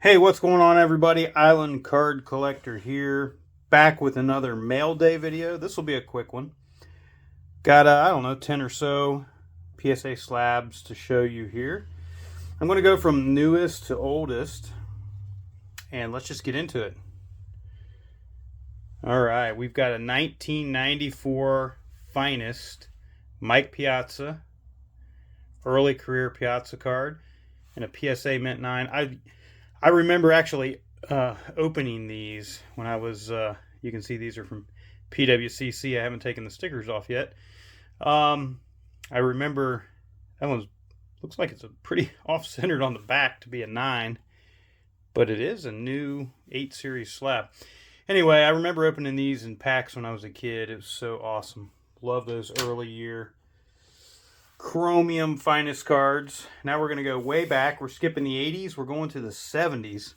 Hey, what's going on, everybody? Island Card Collector here, back with another mail day video. This will be a quick one. Got, I don't know, 10 or so PSA slabs to show you here. I'm going to go from newest to oldest, and let's just get into it. All right, we've got a 1994 Finest Mike Piazza, early career Piazza card, and a PSA Mint 9. I remember actually opening these when I was, you can see these are from PWCC. I haven't taken the stickers off yet. I remember that one looks like it's a pretty off-centered on the back to be a 9, but it is a new 8 series slab. Anyway, I remember opening these in packs when I was a kid. It was so awesome. Love those early year chromium Finest cards. Now we're going to go way back. We're skipping the 80s. We're going to the 70s.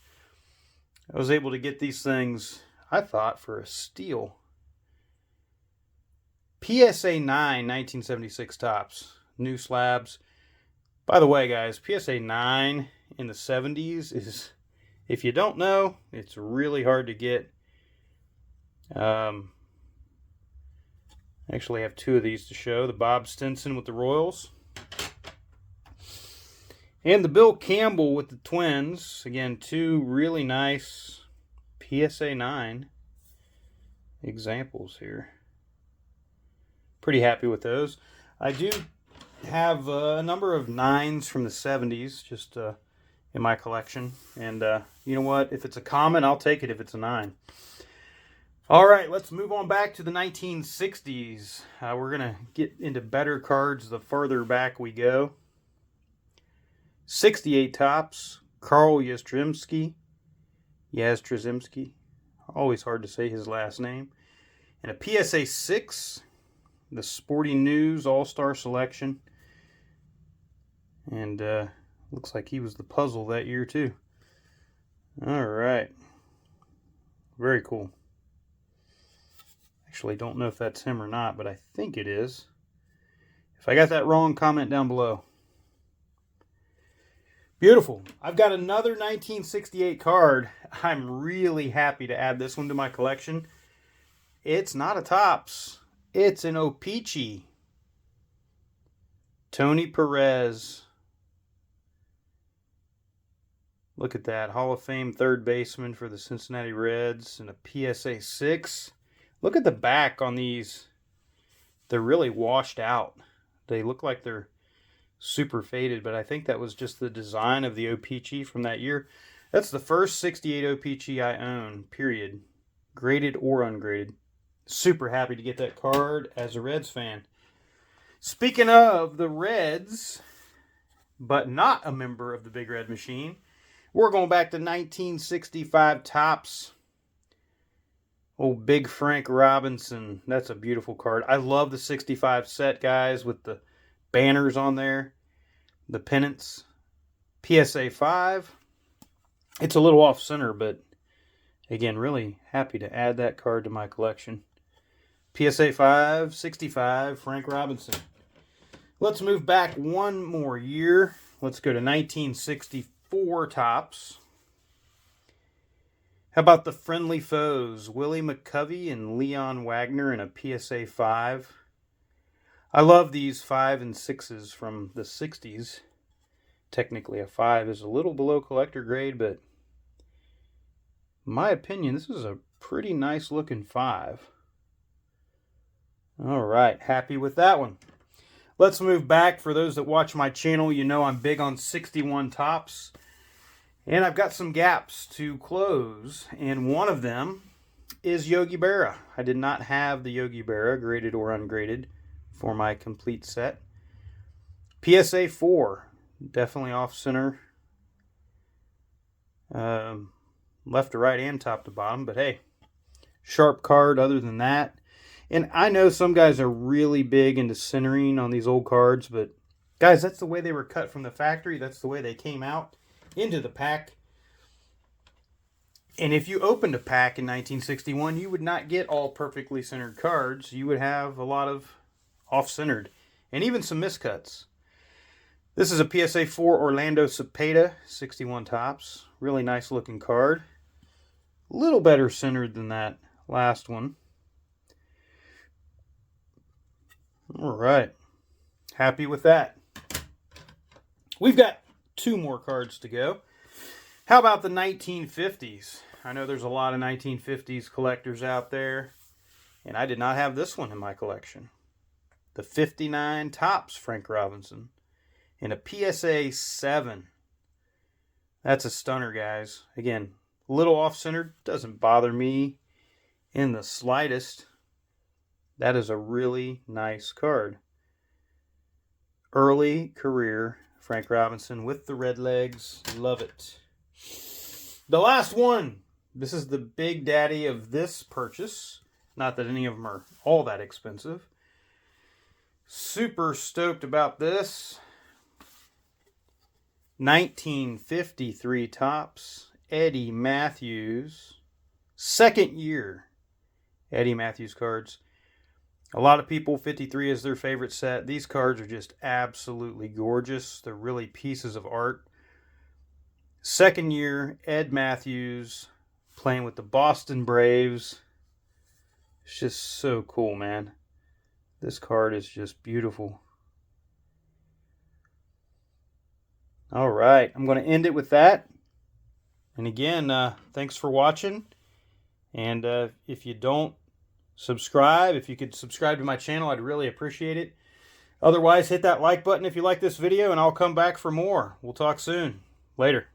I was able to get these things, I thought, for a steal. PSA 9 1976 Topps. New slabs. By the way, guys, PSA 9 in the 70s is, if you don't know, it's really hard to get. Actually, I have two of these to show. The Bob Stinson with the Royals. And the Bill Campbell with the Twins. Again, two really nice PSA 9 examples here. Pretty happy with those. I do have a number of 9s from the 70s just in my collection. And you know what? If it's a common, I'll take it if it's a 9. All right, let's move on back to the 1960s. We're going to get into better cards the further back we go. 68 Topps, Carl Yastrzemski. Always hard to say his last name. And a PSA 6, the Sporting News All-Star Selection. And looks like he was the puzzle that year too. All right. Very cool. Actually, don't know if that's him or not, but I think it is. If I got that wrong, comment down below. Beautiful. I've got another 1968 card. I'm really happy to add this one to my collection. It's not a Topps. It's an O-Pee-Chee. Tony Perez. Look at that. Hall of Fame third baseman for the Cincinnati Reds and a PSA 6. Look at the back on these. They're really washed out. They look like they're super faded, but I think that was just the design of the O-Pee-Chee from that year. That's the first 68 O-Pee-Chee I own, period. Graded or ungraded. Super happy to get that card as a Reds fan. Speaking of the Reds, but not a member of the Big Red Machine, we're going back to 1965 Topps. Oh, Big Frank Robinson. That's a beautiful card. I love the 65 set, guys, with the banners on there. The pennants. PSA 5. It's a little off-center, but again, really happy to add that card to my collection. PSA 5, 65, Frank Robinson. Let's move back one more year. Let's go to 1964 Topps. How about the Friendly Foes? Willie McCovey and Leon Wagner in a PSA 5. I love these 5 and 6s from the 60s. Technically a 5 is a little below collector grade, but in my opinion, this is a pretty nice looking 5. All right, happy with that one. Let's move back. For those that watch my channel, you know I'm big on 61 Topps. And I've got some gaps to close, and one of them is Yogi Berra. I did not have the Yogi Berra, graded or ungraded, for my complete set. PSA 4, definitely off-center. Left to right and top to bottom, but hey, sharp card other than that. And I know some guys are really big into centering on these old cards, but guys, that's the way they were cut from the factory. That's the way they came out into the pack. And if you opened a pack in 1961, you would not get all perfectly centered cards. You would have a lot of off-centered and even some miscuts. This is a PSA 4 Orlando Cepeda, 61 Topps. Really nice looking card. A little better centered than that last one. All right. Happy with that. We've got 2 more cards to go. How about the 1950s? I know there's a lot of 1950s collectors out there, and I did not have this one in my collection. The 59 Topps Frank Robinson in a PSA 7. That's a stunner, guys. Again, a little off-centered. Doesn't bother me in the slightest. That is a really nice card. Early career Frank Robinson with the red legs. Love it. The last one. This is the big daddy of this purchase. Not that any of them are all that expensive. Super stoked about this. 1953 Topps Eddie Mathews. Second year Eddie Mathews cards. A lot of people, 53 is their favorite set. These cards are just absolutely gorgeous. They're really pieces of art. Second year Ed Mathews playing with the Boston Braves. It's just so cool, man. This card is just beautiful. All right, I'm going to end it with that. And again, thanks for watching. And if you don't subscribe, if you could subscribe to my channel, I'd really appreciate it. Otherwise, hit that like button if you like this video, and I'll come back for more. We'll talk soon. Later.